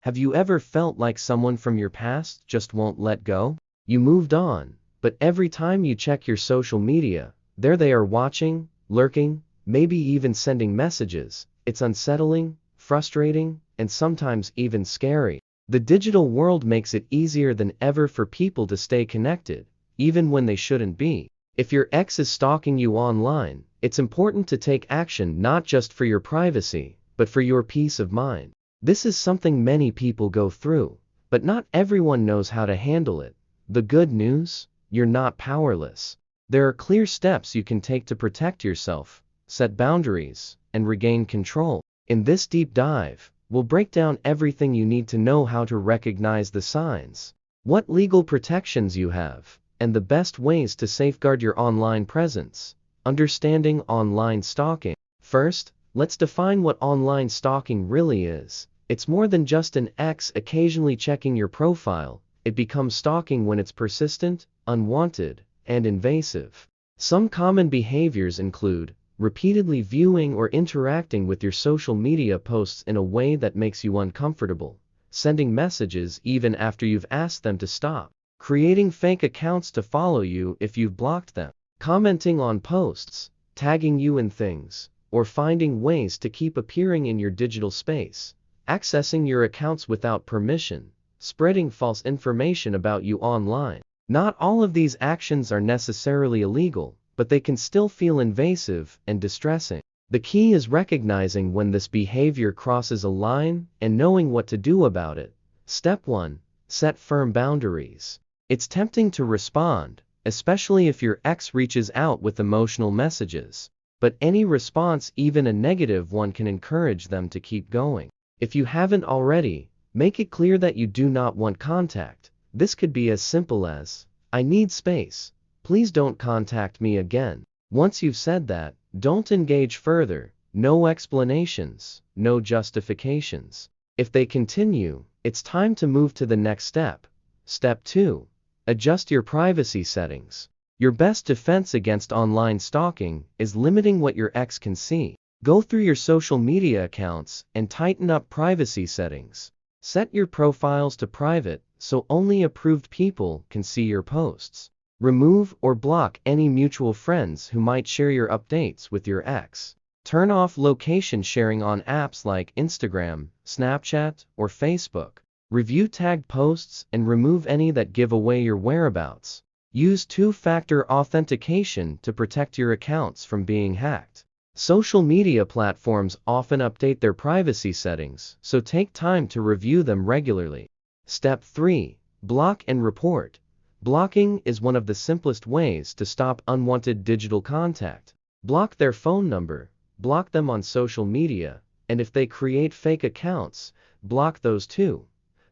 Have you ever felt like someone from your past just won't let go? You moved on, but every time you check your social media, there they are watching, lurking, maybe even sending messages. It's unsettling, frustrating, and sometimes even scary. The digital world makes it easier than ever for people to stay connected, even when they shouldn't be. If your ex is stalking you online, it's important to take action not just for your privacy, but for your peace of mind. This is something many people go through, but not everyone knows how to handle it. The good news? You're not powerless. There are clear steps you can take to protect yourself, set boundaries, and regain control. In this deep dive, we'll break down everything you need to know how to recognize the signs, what legal protections you have, and the best ways to safeguard your online presence. Understanding online stalking. First, let's define what online stalking really is. It's more than just an ex occasionally checking your profile. It becomes stalking when it's persistent, unwanted, and invasive. Some common behaviors include repeatedly viewing or interacting with your social media posts in a way that makes you uncomfortable, sending messages even after you've asked them to stop, creating fake accounts to follow you if you've blocked them, commenting on posts, tagging you in things, or finding ways to keep appearing in your digital space, accessing your accounts without permission, spreading false information about you online. Not all of these actions are necessarily illegal, but they can still feel invasive and distressing. The key is recognizing when this behavior crosses a line and knowing what to do about it. Step 1. Set firm boundaries. It's tempting to respond, especially if your ex reaches out with emotional messages. But any response, even a negative one, can encourage them to keep going. If you haven't already, make it clear that you do not want contact. This could be as simple as, "I need space. Please don't contact me again." Once you've said that, don't engage further. No explanations, no justifications. If they continue, it's time to move to the next step. Step 2. Adjust your privacy settings. Your best defense against online stalking is limiting what your ex can see. Go through your social media accounts and tighten up privacy settings. Set your profiles to private so only approved people can see your posts. Remove or block any mutual friends who might share your updates with your ex. Turn off location sharing on apps like Instagram, Snapchat, or Facebook. Review tagged posts and remove any that give away your whereabouts. Use two-factor authentication to protect your accounts from being hacked. Social media platforms often update their privacy settings, so take time to review them regularly. Step 3. Block and report. Blocking is one of the simplest ways to stop unwanted digital contact. Block their phone number, block them on social media, and if they create fake accounts, block those too.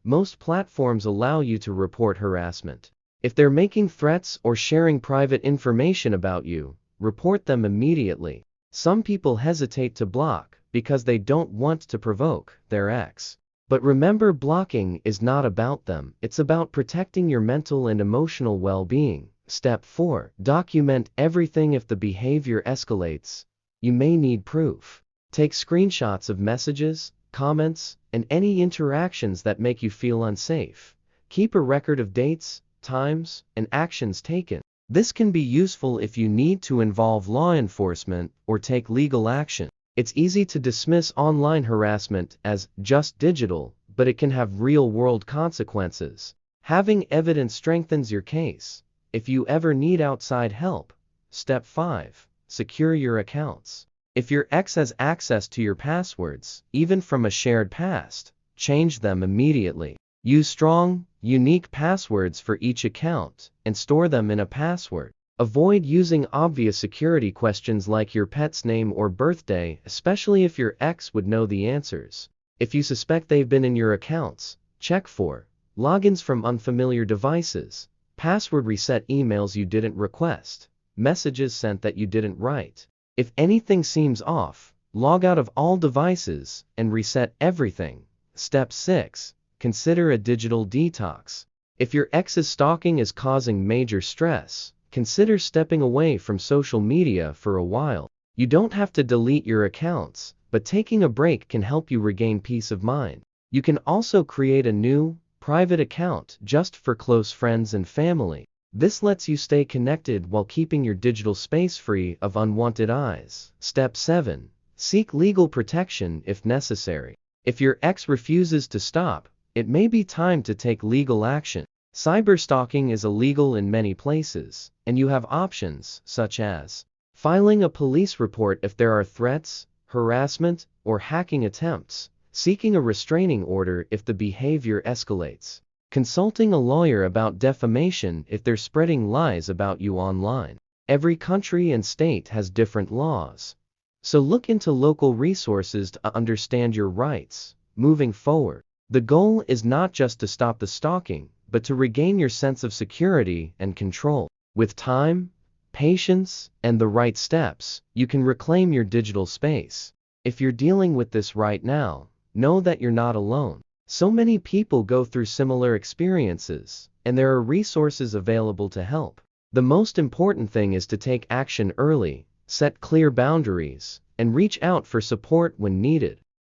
Most platforms allow you to report harassment. If they're making threats or sharing private information about you, report them immediately. Some people hesitate to block because they don't want to provoke their ex. But remember, blocking is not about them. It's about protecting your mental and emotional well-being. Step 4. Document everything. If the behavior escalates, you may need proof. Take screenshots of messages, comments, and any interactions that make you feel unsafe. Keep a record of dates, times, and actions taken. This can be useful if you need to involve law enforcement or take legal action. It's easy to dismiss online harassment as just digital, but it can have real-world consequences. Having evidence strengthens your case. If you ever need outside help. Step 5. Secure your accounts. If your ex has access to your passwords, even from a shared past, change them immediately. Use strong, unique passwords for each account and store them in a password. Avoid using obvious security questions like your pet's name or birthday, especially if your ex would know the answers. If you suspect they've been in your accounts, check for logins from unfamiliar devices, password reset emails you didn't request, messages sent that you didn't write. If anything seems off, log out of all devices and reset everything. Step 6. Consider a digital detox. If your ex's stalking is causing major stress, consider stepping away from social media for a while. You don't have to delete your accounts, but taking a break can help you regain peace of mind. You can also create a new, private account just for close friends and family. This lets you stay connected while keeping your digital space free of unwanted eyes. Step 7. Seek legal protection if necessary. If your ex refuses to stop, it may be time to take legal action. Cyberstalking is illegal in many places, and you have options such as filing a police report if there are threats, harassment, or hacking attempts, seeking a restraining order if the behavior escalates, consulting a lawyer about defamation if they're spreading lies about you online. Every country and state has different laws, so look into local resources to understand your rights. Moving forward, the goal is not just to stop the stalking, but to regain your sense of security and control. With time, patience, and the right steps, you can reclaim your digital space. If you're dealing with this right now, know that you're not alone. So many people go through similar experiences, and there are resources available to help. The most important thing is to take action early, set clear boundaries, and reach out for support when needed.